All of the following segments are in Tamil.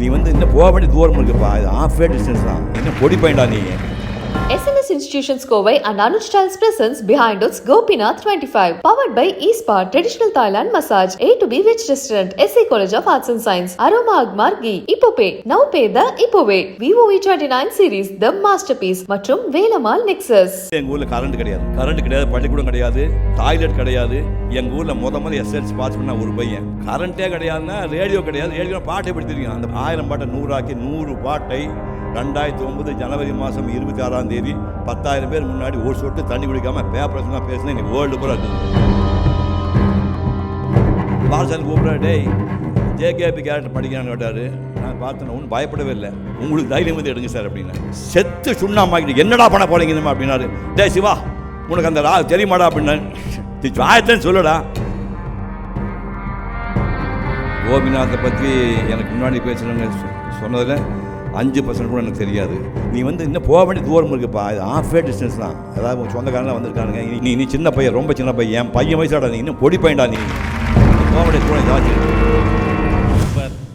நீ வந்து இன்னும் போக வேண்டிய தூரம் இருக்குப்பா. இது ஆஃப் டிஸ்டன்ஸ் தான். இன்னும் பொடி பையன்டா நீ. SNS Institutions Kovai and Anuj Styles presents Behind Us Gopinath 25. Powered by eSpa Traditional Thailand Massage, A to B Veg Restaurant, SA College of Arts and Science, Aroma Agmar Ghee, Ippopay, Now Pay the Ippove, VOE 29 Series, The Masterpiece மற்றும் வேலம்மாள் Nexus. எங்கள் ஊரில் கரண்ட் கிடையாது, பள்ளிக்கூடம் கிடையாது, டாய்லெட் கிடையாது. எங்கள் ஊரில் முதல்ல SLC பாஸ் பண்ண ஒரு பையன். கரண்ட்டே கிடையாதுன்னா ரேடியோ கிடையாது. ரேடியோ பாட்டை படுத்திருக்கீங்க. அந்த 1000 பாட்டை 100 ஆக்கி 100 பாட்டை 2009 ஜனவரி மாதம் 26ஆம் தேதி 10,000 பேர் முன்னாடி ஒரு சொட்டு தண்ணி குடிக்காமல் பேப்பர்ஸ்லாம் பேசுனா இன்னைக்கு வேர்ல்டு பூரா இருக்குது. பாலசாமி கூப்பிட்ற டேய் JKP கேரக்டர் படிக்கிறான்னு கேட்டார். நான் பார்த்தேன் ஒன்றும் பயப்படவே இல்லை. உங்களுக்கு தைரியம் வந்து எடுங்க சார் அப்படின்னா. செத்து சுண்ணாமாக்கிட்டு என்னடா பண்ண போறீங்கன்னு அப்படின்னாரு. டேய் சிவா உனக்கு அந்த தெரியுமாடா அப்படின்னா ஆயத்தன்னு சொல்லடா. கோபிநாத்தை பற்றி எனக்கு முன்னாடி பேசுகிறவங்க சொன்னதில் 5% கூட எனக்கு தெரியாது. நீ வந்து இன்னும் போக வேண்டிய தூரம் இருக்குப்பா. இது ஆஃப் டிஸ்டன்ஸ் தான். அதாவது சொந்தக்காரங்களாம் வந்திருக்கானுங்க. நீ சின்ன பையன், ரொம்ப சின்ன பையன், என் பையன் வயசாடா. நீ இன்னும் பொடி பையன்டா. நீ போக வேண்டிய தூரம் ஜாஸ்தி.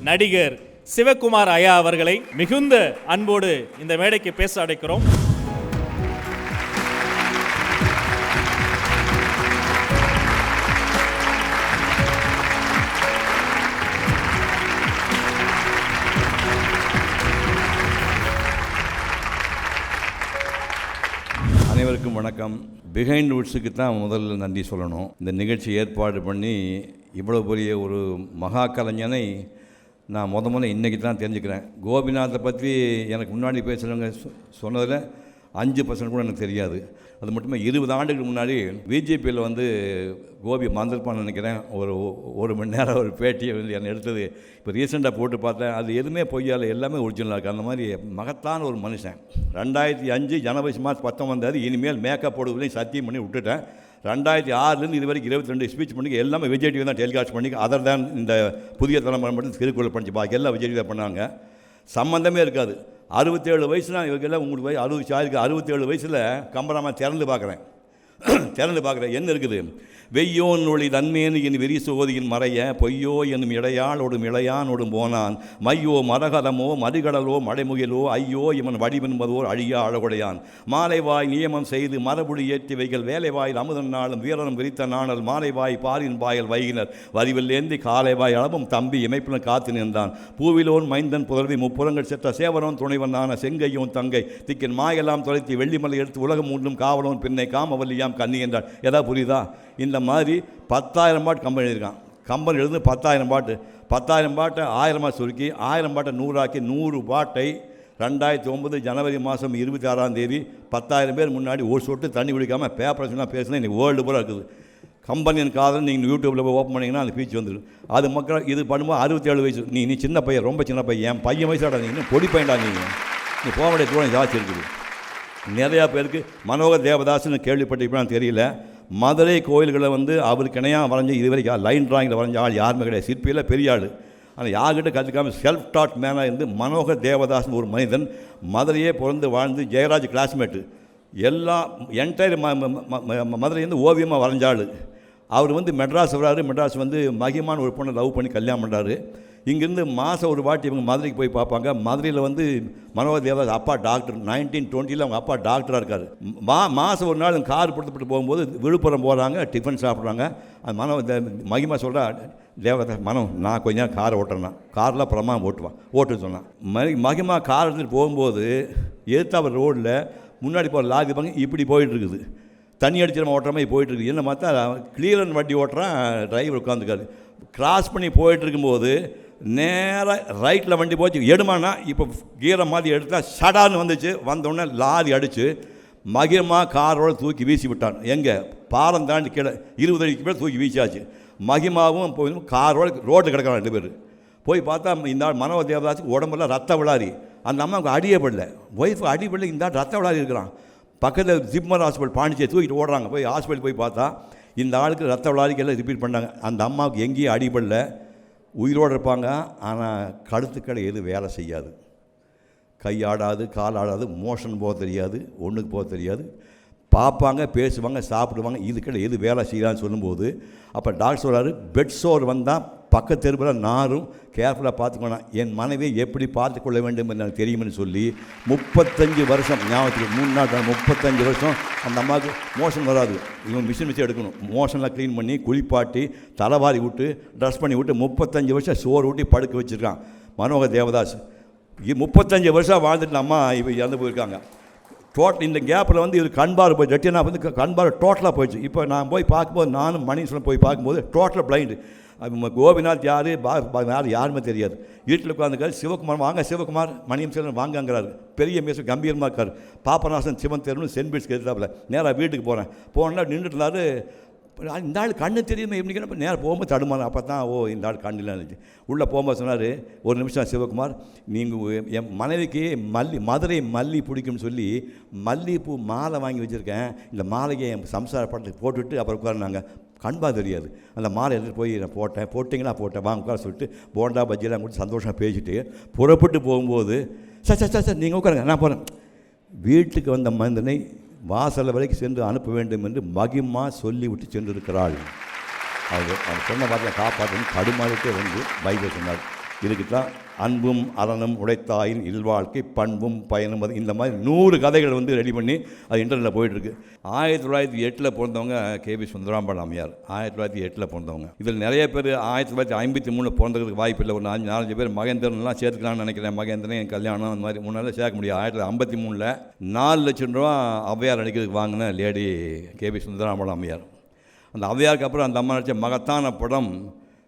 நடிகர் சிவகுமார் ஐயா அவர்களை மிகுந்த அன்போடு இந்த மேடைக்கு பேச அழைக்கிறோம். அனைவருக்கும் வணக்கம். பிஹைண்ட் வுட்ஸுக்கு தான் முதல்ல நன்றி சொல்லணும். இந்த நிகழ்ச்சி ஏற்பாடு பண்ணி இவ்வளோ பெரிய ஒரு மகா கலைஞனை நான் முதல்ல இன்றைக்கி தான் தெரிஞ்சுக்கிறேன். கோபிநாத்தை பற்றி எனக்கு முன்னாடி பேசுகிறவங்க சொன்னதில் 5% கூட எனக்கு தெரியாது. அது மட்டுமே 20 ஆண்டுகளுக்கு முன்னாடி பிஜேபியில் வந்து கோபி மந்திருப்பான்னு நினைக்கிறேன். ஒரு மணி நேரம் ஒரு பேட்டியை வந்து என்னை எடுத்தது இப்போ ரீசெண்டாக போட்டு பார்த்தேன். அது எதுவுமே பொய்யால் எல்லாமே ஒரிஜினலாக இருக்குது. அந்த மாதிரி மகத்தான ஒரு மனுஷன். 2005 ஜனவரி மாதம் 19 இனிமேல் மேக்கப் போடுவதையும் சத்தியம் பண்ணி விட்டுட்டேன். 2006 இது வரைக்கும் 22 ஸ்பீச் பண்ணி எல்லாமே விஜய் டிவி தான் டெலிகாஸ்ட் பண்ணி. அதர் தான் இந்த புதிய தலைமுறை மட்டும் திருக்குறள் படிச்சு பாக்கி எல்லாம் விஜய் டிவி தான் பண்ணாங்க. சம்மந்தமே இருக்காது. 67 வயசுனா இவங்கெல்லாம் உங்களுக்கு 67 வயசில் கம்பராமா திறந்து பார்க்குறேன். என்ன இருக்குது? வெய்யோன் ஒளி தன்மேனு என் வெறி சோதியின் மறைய பொய்யோ என்னும் இடையாளோடும் இளையானோடும் போனான் மையோ மரகதமோ மறுகடலோ மடைமுகிலோ ஐயோ இவன் வடிவென்பதோர் அழியா அழகுடையான் மாலைவாய் நியமம் செய்து மரபுடி ஏற்றி வைகள் வேலைவாயில் அமுதன் நாளும் வீரனும் விரித்த நாணல் மாலைவாய் பாரின் பாயல் வைகினர் வரிவில்லேந்தி காலைவாய் அளவும் தம்பி இமைப்புடன் காத்து நின்றான் பூவிலோன் மைந்தன் புதல்வி முப்புறங்கள் செற்ற சேவரோன் துணைவனான செங்கையோன் தங்கை திக்கின் மாயெல்லாம் தொலைத்தி வெள்ளிமலை எடுத்து உலகம் மூன்றும் காவலோன் பின்னை காமவல்லியாம் கண்ணி என்றான். ஏதாவது புரியுதா? இந்த மாதிரி 10,000 பாட்டு கம்பெனி எழுதியிருக்கான். கம்பெனி எழுந்து 10,000 பாட்டு 10,000 பாட்டை 1000 சுருக்கி 1000 பாட்டை 100 ஆக்கி 100 பாட்டை 2009 ஜனவரி மாதம் 26ஆம் தேதி 10,000 பேர் முன்னாடி ஒரு சொட்டு தண்ணி குடிக்காமல் பேப்பர்ஸ்லாம் பேசுனா இன்றைக்கி வேர்ல்டு பூரா இருக்குது. கம்பெனியின் காதல் நீங்கள் யூடியூப்பில் போய் ஓப்பன் பண்ணிங்கன்னா அந்த பீச் வந்துடும். அது மக்கள் இது பண்ணும்போது 67 வயசு. நீ சின்ன பையன், ரொம்ப சின்ன பையன், என் பையன் வயசாடா. நீ இன்னும் பொடி பையன்டா. நீ போக வேண்டிய தூரம் ஜாஸ்தி இருக்குது. நிறையா பேருக்கு மனோகர் தேவதாஸ்ன்னு கேள்விப்பட்டிருப்பான்னு தெரியல. மதுரை கோயில்களை வந்து அவருக்கு இணையாக வரைஞ்சி இது வரைக்கும் லைன் ட்ராயிங்கில் வரைஞ்ச ஆள் யாருமே கிடையாது. சிற்பியில் பெரிய ஆள். ஆனால் யார்கிட்ட கற்றுக்காமல் செல்ஃப் டாட் மேனாக இருந்து மனோகர் தேவதாஸ்னு ஒரு மனிதன் மதுரையே பிறந்து வாழ்ந்து ஜெயராஜ் கிளாஸ்மேட்டு எல்லா என்டையர் மதுரையிலேருந்து ஓவியமாக வரைஞ்சாள். அவர் வந்து மெட்ராஸ் வராரு. மெட்ராஸ் வந்து மகிமான ஒரு பொண்ணை லவ் பண்ணி கல்யாணம் பண்ணுறாரு. இங்கேருந்து மாதம் ஒரு வாட்டி இவங்க மதுரைக்கு போய் பார்ப்பாங்க. மதுரையில் வந்து மனோகர் தேவதாஸ் அப்பா டாக்டர். 1920 அவங்க அப்பா டாக்டராக இருக்கார். மாதம் ஒரு நாள் கார் கொடுத்துட்டு போகும்போது விழுப்புரம் போகிறாங்க, டிஃபன் சாப்பிட்றாங்க. அது மகிமா சொல்கிறா, தேவதாஸ் நான் கொஞ்ச நேரம் காரை ஓட்டுறேன்னா காரில் புறமா ஓட்டுன்னு சொன்னான். மகிமா கார் எடுத்துகிட்டு போகும்போது எதிர்த்தாவர் ரோட்டில் முன்னாடி போகிற லாரி பாங்க இப்படி போயிட்டுருக்குது. தண்ணி அடிச்சிடமா ஓட்டுற மாதிரி போயிட்டுருக்குது. என்ன பார்த்தா கிளியரன் வண்டி ஓட்டுறான், டிரைவர் உட்காந்துக்காரு. கிராஸ் பண்ணி போயிட்டுருக்கும்போது நேராக ரைட்டில் வண்டி போச்சு. எடுமானா இப்போ கீரை மாதிரி எடுத்தால் சடான்னு வந்துச்சு. வந்தோடனே லாரி அடித்து மகிமா காரோடு தூக்கி வீசி விட்டான். எங்கே? பாலம் தாண்டி கீழே 20 அடிக்கு மேலே தூக்கி வீசியாச்சு. மகிமாவும் போய் காரோடு ரோட்டில் கிடக்கிறான் 2 பேர். போய் பார்த்தா இந்த மனோகர் தேவதாஸுக்கு உடம்புல ரத்த விளாரி. அந்த அம்மாவுக்கு அடியப்படல, ஒய்ஃபு அடிப்படல, இந்த ரத்த விளாரி இருக்கிறான். பக்கத்தில் ஜிப்மர் ஹாஸ்பிட்டல் பாண்டிச்சேரி தூக்கிட்டு ஓடுறாங்க. போய் ஹாஸ்பிட்டல் போய் பார்த்தா இந்த ஆளுக்கு ரத்த விளாரிக்கெல்லாம் ரிப்பீட் பண்ணாங்க. அந்த அம்மாவுக்கு எங்கேயும் அடிபடல, உயிரோடு இருப்பாங்க. ஆனால் கழுத்துக்களை எதுவும் வேலை செய்யாது. கை ஆடாது, கால் ஆடாது, மோஷன் போக தெரியாது, ஒன்றுக்கு போக தெரியாது. பார்ப்பாங்க, பேசுவாங்க, சாப்பிடுவாங்க. இதுக்கிட்ட எது வேலை செய்யலான்னு சொல்லும்போது அப்போ டாக்டர் சொல்கிறாரு, பெட் சோர் வந்தால் பக்கத்து தெருவில் நாரும், கேர்ஃபுல்லாக பார்த்துக்கணும், என் மனைவியை எப்படி பார்த்துக்கொள்ள வேண்டும் என்று எனக்கு தெரியும்னு சொல்லி 35 வருஷம் ஞாபகத்துக்கு 3 நாள் 35 வருஷம் அந்த அம்மாவுக்கு மோஷன் வராது. இவன் மிஷின் வச்சு எடுக்கணும். மோஷன்லாம் க்ளீன் பண்ணி குளிப்பாட்டி தலைவாரி விட்டு ட்ரெஸ் பண்ணி விட்டு 35 வருஷம் சோறு ஊட்டி படுக்க வச்சுருக்கான் மனோகர் தேவதாஸ். 35 வருஷம் வாழ்ந்துட்டு அம்மா இப்போ இறந்து போயிருக்காங்க. இந்த கேப்பில் வந்து இது கண்பார் போய் ரெட்டினா வந்து கண்பார் டோட்டலாக போயிடுச்சு. இப்போ நான் போய் பார்க்கும்போது, நானும் மணிஷனும் போய் பார்க்கும்போது டோட்டலாக பிளைண்டு. கோபிநாத் யார், யாருமே தெரியாது. வீட்டில் உட்காந்துக்காரு. சிவகுமார், வாங்க சிவகுமார், மணியம் செல்வன் வாங்கங்கிறாரு. பெரிய மீச கம்பீரமாக இருக்கார். பாப்பநாசன் சிவன் தெருன்னு சென்ட் பீட்ஸ்க்கு எதிர்த்தாப்புல. நேராக வீட்டுக்கு போனால் நின்றுட்டு இருந்தார். இந்த ஆள் கண்ணு தெரியுமா எப்படின்னா நேரம் போகும்போது தடுமாறும். அப்போ தான் இந்த ஆள் கண்ணில் இருந்துச்சு. உள்ளே போகும்போது சொன்னார், ஒரு நிமிஷம் சிவகுமார், நீங்கள் என் மனைவிக்கு மதுரை மல்லி பிடிக்கும்னு சொல்லி மல்லிகைப்பூ மாலை வாங்கி வச்சுருக்கேன். இந்த மாலையை என் சம்சார படத்துக்கு போட்டுவிட்டு அப்புறம் உட்காருனாங்க. கண்பா தெரியாது. அந்த மாலை எடுத்துகிட்டு போய் நான் போட்டிங்கன்னா போட்டேன், வாங்க உட்கார சொல்லிட்டு போண்டா பஜ்ஜியெல்லாம் கொடுத்து சந்தோஷமாக பேசிட்டு புறப்பட்டு போகும்போது, சார் நீங்கள் உட்காருங்க, நான் போகிறேன். வீட்டுக்கு வந்த மனிதனை வாசல் வரைக்கும் சென்று அனுப்ப வேண்டும் என்று மகிமா சொல்லிவிட்டு சென்றிருக்கிறாள். அவர் சொன்ன வார்த்தையை காப்பாற்றணும் தடுமாறிட்டே வந்து பைபிள் சொன்னார். இதுக்கு தான் அன்பும் அறனும் உடைத்தாயின் இல்வாழ்க்கை பண்பும் பயனும். அது இந்த மாதிரி 100 கதைகள் வந்து ரெடி பண்ணி அது இன்டர்நெட்டில் போயிட்டுருக்கு. 1908 பிறந்தவங்க கேபி சுந்தராம்பாள் அம்மையார். 1908 பிறந்தவங்க. இதில் நிறைய பேர் 1953 பிறந்ததுக்கு வாய்ப்பு இல்லை. ஒரு 4-5 பேர் மகேந்திரன்லாம் சேர்த்துக்கலாம்னு நினைக்கிறேன். மகேந்திரன் என் கல்யாணம் அந்த மாதிரி முன்னாள் சேர்க்க முடியாது. 1953 4 லட்சம் ரூபா ஔவையார் நடிக்கிறதுக்கு வாங்கின லேடி கேபி சுந்தராம்பாள் அம்மையார். அந்த ஔவையாருக்கு அப்புறம் அந்த அம்மா நடித்த மகத்தான படம்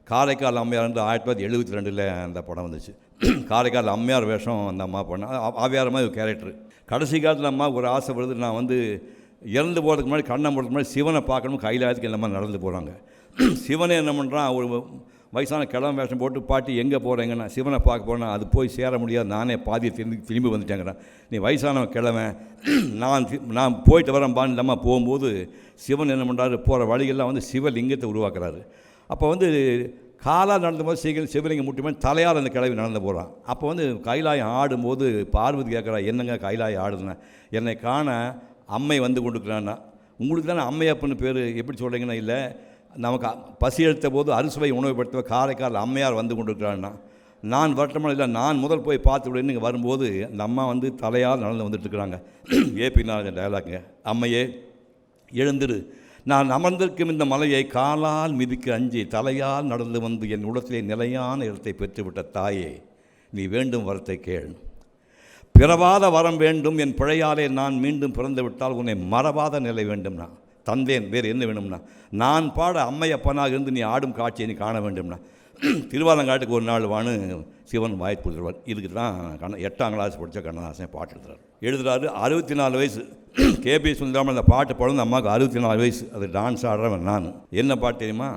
காரைக்கால் அம்மையார். 1972 அந்த படம் வந்துச்சு. காரைக்கால் அம்மையார் வேஷம் அந்த அம்மா பண்ண ஔவையார் மாதிரி ஒரு கேரக்டர். கடைசி காலத்தில் அம்மா ஒரு ஆசை வருது, நான் வந்து இறந்து போகிறதுக்கு முன்னாடி கண்ணை போகிறதுக்கு முன்னாடி சிவனை பார்க்கணும். கைலாயத்துக்கு இந்த மாதிரி நடந்து போகிறாங்க. சிவனை என்ன பண்ணுறான், ஒரு வயசான கிழமை வேஷம் போட்டு, பாட்டி எங்கே போகிறேங்கன்னா சிவனை பார்க்க போகிறேன்னா அது போய் சேர முடியாது, நானே பாதியை திரும்பி வந்துட்டேங்கிறேன். நீ வயசான கிழமை, நான் போயிட்டு வரேன் பான்னு இல்லாமல் போகும்போது சிவன் என்ன பண்ணுறாரு, போகிற வழிகள்லாம் வந்து சிவலிங்கத்தை உருவாக்குறாரு. அப்போ வந்து காலால் நடந்தபோது சிவலிங்கம் முட்டுமே தலையால் அந்த கிழவி நடந்து போகிறான். அப்போ வந்து கைலாயம் ஆடும்போது பார்வதி கேட்குறா, என்னங்க கைலாயம் ஆடுதுன்னா, என்னை காண அம்மை வந்து கொண்டுக்கிறான்னா. உங்களுக்கு தானே அம்மையப்பன்னு பேர், எப்படி சொல்கிறீங்கன்னா, இல்லை நமக்கு பசி எடுத்த போது அறுசுவை உணவுப்படுத்த காரைக்கால் அம்மையார் வந்து கொண்டுருக்கிறான்னா, நான் வரட்டமான இல்லை, நான் முதல் போய் பார்த்து விடுன்னு இங்கே வரும்போது அந்த அம்மா வந்து தலையால் நடந்து வந்துட்டுருக்குறாங்க. ஏபி நாராயணன் டயலாக்குங்க. அம்மையே எழுந்திரு, நான் அமர்ந்திருக்கும் இந்த மலையை காலால் மிதிக்க அஞ்சி தலையால் நடந்து வந்து என் உலகத்திலே நிலையான இடத்தை பெற்றுவிட்ட தாயே, நீ வேண்டும் வரத்தை கேள். பிறவாத வரம் வேண்டும், என் பிழையாலே நான் மீண்டும் பிறந்து விட்டால் உன்னை மறவாத நிலை வேண்டும்னா தந்தேன், வேறு என்ன வேணும்னா நான் பாட அம்மையப்பனாக இருந்து நீ ஆடும் காட்சியை நீ காண வேண்டும்னா திருவாலங்காட்டுக்கு ஒரு நாள் வான்னு சிவன் வாய்ப்பு கொடுத்துருவார். இதுக்கு தான் 8ஆம் கிளாஸ் படித்த கண்ணதாசன் பாட்டு எழுதுறாரு. 64 வயசு கேபி சுந்தராமன். அந்த பாட்டு பாடுறது அம்மாவுக்கு 64 வயசு. அது டான்ஸ் ஆடுறவன் நான். என்ன பாட்டு தெரியுமா?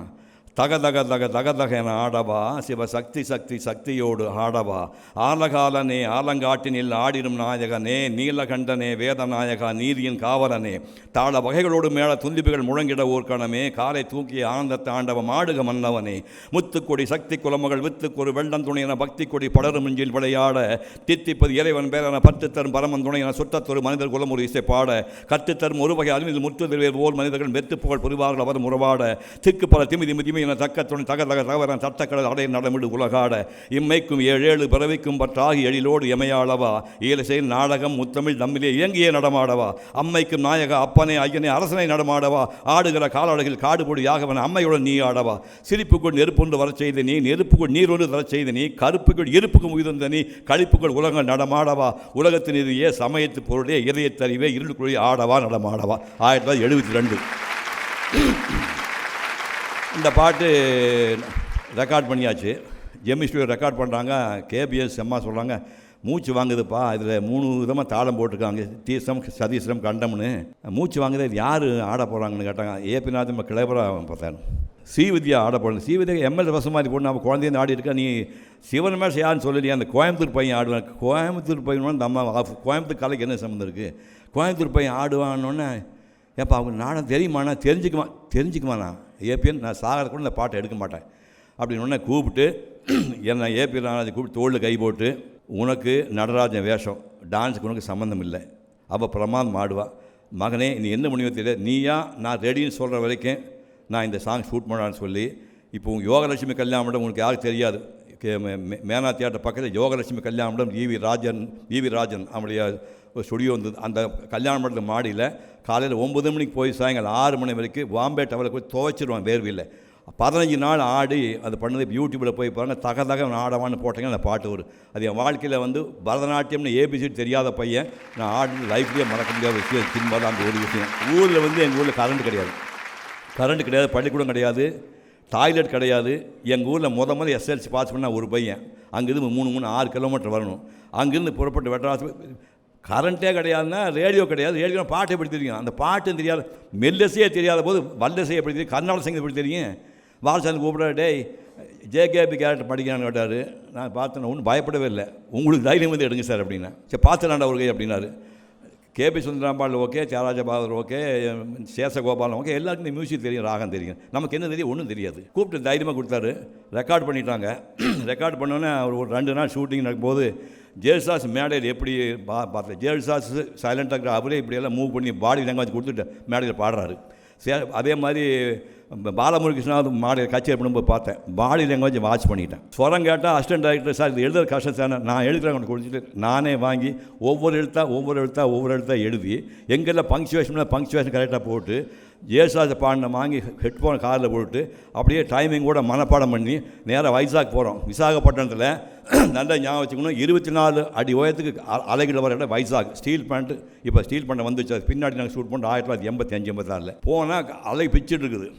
தக தக தக தக தக என ஆடவா, சிவ சக்தி சக்தி சக்தியோடு ஆடவா, ஆலகாலனே ஆலங்காட்டினில் ஆடிடும் நாயகனே, நீலகண்டனே வேதநாயகா நீதியின் காவலனே, தாள வகைகளோடு மேல துந்திப்புகள் முழங்கிட ஊர்க்கணமே, காலை தூக்கிய ஆனந்தத்தை ஆண்டவ மாடுக மன்னவனே, முத்துக்கொடி சக்தி குலமகள் வித்துக்கொரு வெள்ளம் துணையென பக்தி கொடி படரும் மிஞ்சில் விளையாட, தித்திப்பது இறைவன் பேரென 10 தரும் பரமன் துணையென சுற்றத்தொரு மனிதர் குலமுறை இசை பாட, கற்றுத்தரும் ஒரு வகை அறிவில் முற்றுதில் ஓர் மனிதர்கள் மெத்துப்புகழ் புரிவார்கள் அவர் முறவாட, திக்கு பல திமிதி மிதிமை என தக்கத்துணை தக தக தகவரன் தத்தக்கடல் அடைய நடமிடு உலகாட, இம்மைக்கும் 7 பிறவைக்கும் பற்றாகி எழிலோடு எமையாளவா, இயலிசையில் நாடகம் முத்தமிழ் நம்மிலே இயங்கியே நடமாடவா, அம்மைக்கும் நாயக அப்பனே ஐயனே அரசனை நடமாடவா, ஆடுகிற காலாடுகள் காடுபொடி யாகவன் அம்மையுடன் நீ ஆடவா, சிரிப்புக்குள் நெருப்பொன்று வரச் செய்த நீ, நெருப்புக்குள் நீர் ஒன்று தரச் செய்த நீ, கருப்புக்குள் இருப்புக்கும் உயிர்ந்த நீ, கழிப்புக்குள் உலகம் நடமாடவா, உலகத்தின் இதையே சமயத்து பொருளே இதயத்தறிவே இருளுக்குள்ளே ஆடவா நடமாடவா. 1972 இந்த பாட்டு ரெக்கார்ட் பண்ணியாச்சு. ஜெமினி ஸ்டுடியோ ரெக்கார்ட் பண்ணுறாங்க. கேபிஎஸ் அம்மா சொல்கிறாங்க, மூச்சு வாங்குதுப்பா, இதில் 3 விதமாக தாளம் போட்டிருக்காங்க, தீசம் சதீஸ்வரம் கண்டம்னு. மூச்சு வாங்குது, இது யார் ஆட போகிறாங்கன்னு கேட்டாங்க. ஏபிநாத் நம்ம கிளவராக பார்த்தாரு. ஸ்ரீவித்யா ஆட போடணும். ஸ்ரீவித்யா எம்எல்ஏ வசம் மாதிரி போடணும். நம்ம குழந்தைய ஆடி இருக்கா, நீ சிவன் மேலே யாருன்னு சொல்லலையா, அந்த கோயம்புத்தூர் பையன் ஆடுவான். கோயம்புத்தூர் பையன் அந்த அம்மா கோயம்புத்தூர் கலைக்கு என்ன சம்மந்தம் இருக்குது? கோயம்புத்தூர் பையன் ஆடுவான்னொன்னே, ஏப்பா அவங்க நானும் தெரியுமாண்ணா, தெரிஞ்சுக்குமாண்ணா ஏபிஎன், நான் சாகர கூட இந்த பாட்டை எடுக்க மாட்டேன் அப்படின்னு ஒன்று கூப்பிட்டு என்னை ஏபி நாராஜன் கூப்பிட்டு தோளில் கை போட்டு, உனக்கு நடராஜன் வேஷம், டான்ஸுக்கு உனக்கு சம்மந்தம் இல்லை, அவள் பிரமாதம் ஆடுவா, மகனே நீ என்ன முடிவு தெரியல, நீயா நான் ரெடின்னு சொல்கிற வரைக்கும் நான் இந்த சாங் ஷூட் பண்ணான்னு சொல்லி. இப்போ யோகலட்சுமி கல்யாண மண்டபம் உங்களுக்கு யாருக்கு தெரியாது, மேனா தியேட்டர் பக்கத்தில் யோகலட்சுமி கல்யாண மண்டபம் ஈவி ராஜன் அவனுடைய ஒரு ஸ்டுடியோ வந்தது. அந்த கல்யாண மண்டபத்தில் மாடியில் காலையில் 9 மணிக்கு போய் சாயங்காலம் 6 மணி வரைக்கும் பாம்பே டவரில் போய் துவைச்சிடுவான் வேர்வையில். 15 நாள் ஆடி அது பண்ணது. யூடியூப்பில் போய் பாருங்கள், தக ஆடவான்னு போட்டீங்கன்னா அந்த பாட்டு வரும். அது என் வாழ்க்கையில் வந்து பரதநாட்டியம்னு ஏபிசிடி தெரியாத பையன் நான் ஆடி லைஃப்லேயே மறக்க முடியாத விஷயம் சினிமா தான். அந்த ஒரு விஷயம். ஊரில் வந்து எங்கள் ஊரில் கரண்ட் கிடையாது, பள்ளிக்கூடம் கிடையாது, டாய்லெட் கிடையாது. எங்கள் ஊரில் முதல்ல எஸ்எல்சி பாஸ் பண்ணால் ஒரு பையன். அங்கேருந்து 6 கிலோமீட்டர் வரணும். அங்கேருந்து புறப்பட்டு வெட்டராசு. கரண்ட்டே கிடையாதுன்னா ரேடியோ கிடையாது. ரேடியோ பாட்டு எப்படி தெரியும்? அந்த பாட்டும் தெரியாது, மெல்லசையே தெரியாத போது வல்லசையை எப்படி தெரியும், கர்நாடக சங்கீதம் எப்படி தெரியும்? வால்சாமி கூப்பிட்ற, டேய் ஜேகேபி கேரக்டர் படிக்கிறான்னு கேட்டார். நான் பார்த்தேன், ஒன்றும் பயப்படவே இல்லை. உங்களுக்கு தைரியம் வந்து எடுங்க சார் அப்படின்னா. சரி பார்த்துலாண்டா ஒரு கை அப்படின்னாரு. KB Sundarambal okay, Thyagaraja Bhagavathar okay, Seshagopalan okay, எல்லாருக்கும் மியூசிக் தெரியும், ராகம் தெரியும். நமக்கு என்ன தெரியும்? ஒன்றும் தெரியாது. கூப்பிட்டு தைரியமாக கொடுத்தாரு. ரெக்கார்ட் பண்ணிட்டாங்க. ரெக்கார்ட் பண்ணோன்னே ஒரு 2 நாள் ஷூட்டிங் நடக்கும்போது ஜேசுதாஸ் மேடையில் எப்படி பார்த்தேன். ஜேசுதாஸ் சைலண்டாக இருக்கிற அவரே இப்படியெல்லாம் மூவ் பண்ணி பாடி லாங்குவேஜ் கொடுத்துட்டு மேடையில் பாடுறாரு. அதே மாதிரி பாலமுருகிருஷ்ணாவது மாடையில் கச்சேரி பண்ணும்போது பார்த்தேன், பாடி லாங்குவேஜ் வாட்ச் பண்ணிட்டேன். ஸ்வரம் கேட்டால் அசிஸ்டன்ட் டைரக்டர் சார் இது எழுதுற கஷ்டம் சார், நான் எழுதுகிறேன் கொடுத்துட்டு நானே வாங்கி ஒவ்வொரு எழுத்தாக எழுதி எங்கெல்லாம் பங்க்சுவேஷன் கரெக்டாக போட்டு ஜேசுதாஸ் பாடின வாங்கி ஹெட்ஃபோன் காரில் போட்டு அப்படியே டைமிங் கூட மனப்பாடம் பண்ணி நேராக வைசாக் போகிறோம். விசாகப்பட்டினத்தில் நல்லா ஞாபகம் வச்சுக்கணும், 24 அடி உயரத்துக்கு அலைகிட வர இடம் வைசாக். ஸ்டீல் பேண்ட்டு, இப்போ ஸ்டீல் பேண்ட்டை வந்துச்சு. பின்னாடி நாங்கள் ஷூட் பண்ணோம் 1985-86 போனால் அலை பிச்சுட்டு இருக்குது.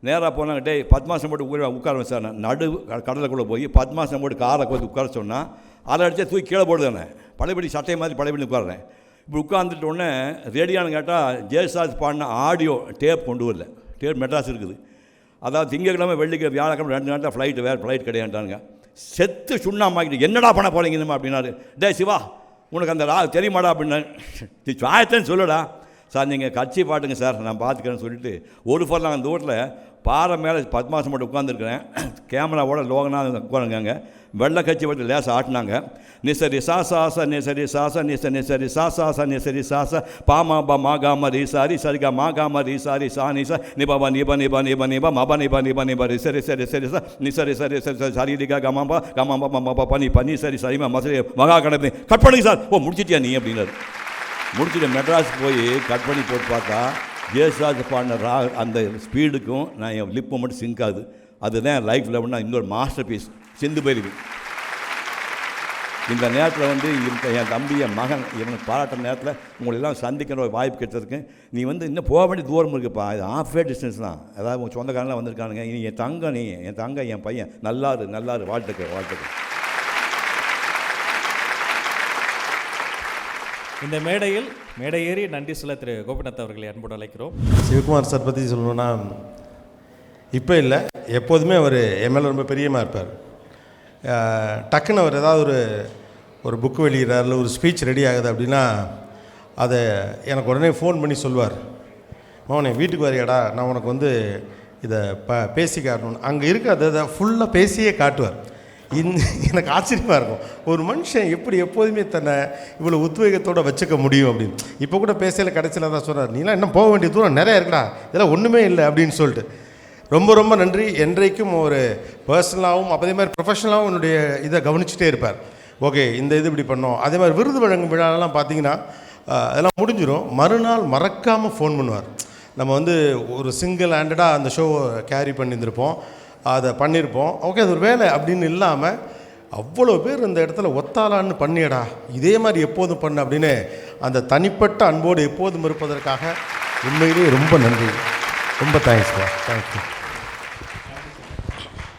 நேராக போனாங்க, டே பத்மாசம் போட்டு உட்கார சார். நான் நடு கடலுக்குள்ளே போய் பத்மாசம் போட்டு காரை போய் உட்கார சொன்னால் அதை அடித்தா தூக்கி கீழே போடுதானே, பழையபடி சட்டை மாதிரி பழையபடி உட்காடுறேன். இப்போ உட்காந்துட்டு உடனே ரெடியானு கேட்டால் ஜெயசாஸ் பாடின ஆடியோ டேப் கொண்டு வரல. டேப் மெட்ராஸ் இருக்குது. அதாவது திங்கக்கிழமை வெள்ளிக்கிழமை வியாழக்கிழமை 2 நாள் தான் ஃப்ளைட்டு, வேறு ஃப்ளைட் கிடையாண்டானுங்க. செத்து சுண்ணாமாக்கிட்டு என்னடா பண்ண போகிறீங்கம்மா அப்படின்னாரு. டே சிவா உனக்கு அந்த தெரியுமாடா அப்படின்னா, சாயத்தேன்னு சொல்லுடா. சார் நீங்கள் கட்சி பாட்டுங்க சார், நான் பார்த்துக்கிறேன்னு சொல்லிட்டு ஒரு ஃபோர் அந்த ஊரில் பாறை மேலே பத்மாசம் போட்டு உட்காந்துருக்கிறேன். கேமராவோட லோகநாத உட்காருங்க. வெள்ளை கட்சி போட்டு லேசாக ஆட்டினாங்க. நிசரி சாசா நிசரி சாசா நிசரி சாசா நிசரி சாசா பாமா பா மாகாம ரீ சாரி சரிகா மாகாம ரீ சாரி சா நிசா நிபா நிபா நிபா நிபா நிபா மபா நிபா நிபா நிபா ரி சரி சரி சரி சா நிசரி சரி சரி சரி ரிகா கமாம்பா கமாம்பா மம்பா பனி பனி சரி சரிமா மசரி மகா கடமை கட் பண்ணுங்க சார். ஓ முடிச்சிட்டியா நீ அப்படின்னாரு. முடிச்சுட்டு மெட்ராஸ் போய் கட் பண்ணி போட்டு பார்த்தா ஜேசுதாஸ் பாடின அந்த ஸ்பீடுக்கும் நான் என் லிப்பை மட்டும் சிங்க் ஆகுது. அதுதான் லைஃப்பில் அப்படின்னா இன்னொரு மாஸ்டர் பீஸ் சிந்து பைரவி. இந்த நேரத்தில் வந்து என் தம்பி என் மகன் இவனுக்கு பாராட்டுற நேரத்தில் உங்களெல்லாம் சந்திக்கிற ஒரு வாய்ப்பு கிடைச்சதுக்கு நீ வந்து இன்னும் போக வேண்டிய தூரம் இருக்குப்பா, இது ஆஃப் டிஸ்டன்ஸ் தான். அதாவது உங்கள் சொந்தக்காரங்களாம் வந்திருக்கானுங்க. நீ என் தங்கம், என் தங்கம், என் பையன் நல்லாரு வாழ்த்துக்கள். இந்த மேடையில் மேடையேறி நன்றி சொல்ல திரு கோபிநாத் அவர்களை அன்போடு அழைக்கிறோம். சிவகுமார் சார் பற்றி சொல்லணும்னா இப்போ இல்லை, எப்போதுமே அவர் என் மேலே ரொம்ப பிரியமாக இருப்பார். டக்குன்னு அவர் ஏதாவது ஒரு புக்கு வெளியிடறார், இல்லை ஒரு ஸ்பீச் ரெடி ஆகுது அப்படின்னா அதை எனக்கு உடனே ஃபோன் பண்ணி சொல்லுவார். அவனை வீட்டுக்கு வரையாடா, நான் உனக்கு வந்து இதை பேசி காட்டணும். அங்கே இருக்க அதை ஃபுல்லாக பேசியே காட்டுவார். எனக்கு ஆச்சரியமாக இருக்கும், ஒரு மனுஷன் எப்படி எப்போதுமே தன்னை இவ்வளோ உத்வேகத்தோடு வச்சுக்க முடியும் அப்படின்னு. இப்போ கூட பேசல கடைசியில் தான் சொல்கிறார், நீலாம் இன்னும் போக வேண்டிய தூரம் நிறையா இருக்குடா, இதெல்லாம் ஒன்றுமே இல்லை அப்படின்னு சொல்லிட்டு. ரொம்ப ரொம்ப நன்றி. என்றைக்கும் ஒரு பர்சனலாகவும் அதே மாதிரி ப்ரொஃபஷனலாகவும் என்னுடைய இதை கவனிச்சுட்டே இருப்பார். ஓகே இந்த இது இப்படி பண்ணோம். அதே மாதிரி விருது வழங்கும் விழாலாம் பார்த்தீங்கன்னா அதெல்லாம் முடிஞ்சிடும், மறுநாள் மறக்காமல் ஃபோன் பண்ணுவார். நம்ம வந்து ஒரு சிங்கிள் ஹேண்டடாக அந்த ஷோவை கேரி பண்ணியிருந்திருப்போம், அதை பண்ணியிருப்போம். ஓகே அது ஒரு வேலை அப்படின்னு இல்லாமல் அவ்வளோ பேர் இந்த இடத்துல ஒத்தாளான்னு பண்ணியடா, இதே மாதிரி எப்போதும் பண்ண அப்படின்னு அந்த தனிப்பட்ட அன்போடு எப்போதும் இருப்பதற்காக உண்மையிலேயே ரொம்ப நன்றி, ரொம்ப thanks. Thank you.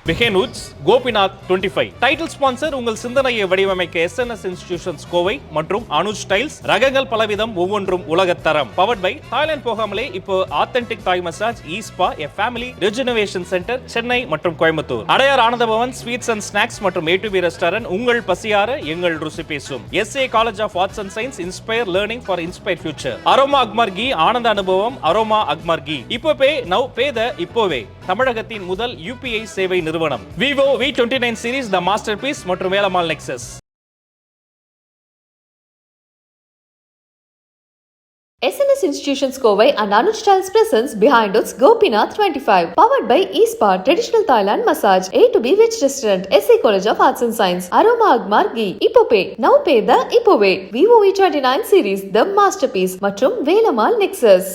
Behind Woods Gopinath 25. Title sponsor உங்கள் சிந்தனையை வடிவமைக்க SNS இன்ஸ்டிடியூஷன்ஸ் கோவை மற்றும் அனுஜ் ஸ்டைல்ஸ். ரகங்கள் பலவிதம், ஒவ்வொன்றும் உலகத்தரம். பவர்ட் பை தாய்லாந்து போகாமலே இப்போ ஆத்தென்டிக் தாய் மசாஜ் ஈஸ்பா a family rejuvenation centre Chennai மற்றும் Coimbatore. Adyar Ananda Pawan sweets and snacks மற்றும் A2B ரெஸ்டாரண்ட். உங்கள் பசியார எங்கள் ருசி பேசும். SA college of arts and science, inspire learning for inspire future. Aroma அக்மார் கீ, ஆனந்த அனுபவம் அரோமா அக்மார் கீ. இப்போ பே நவ் பே த இப்போவே. தமிழகத்தின் முதல் UPI சேவை நிறுவனம். Vivo V29 சீரிஸ், த மாஸ்டர்பீஸ் மற்றும் Velammal nexus. SNS Institutions Kovai and Anuj Styles presents Behind It's Gopinath 25. Powered by eSpa Traditional Thailand Massage, A to B Veg Restaurant, SA College of Arts and Science, Aroma Agmar Ghee, Ipopay, Now Pay the Ipoway, VOE 29 Series, The Masterpiece மற்றும் வேலம்மாள் Nexus.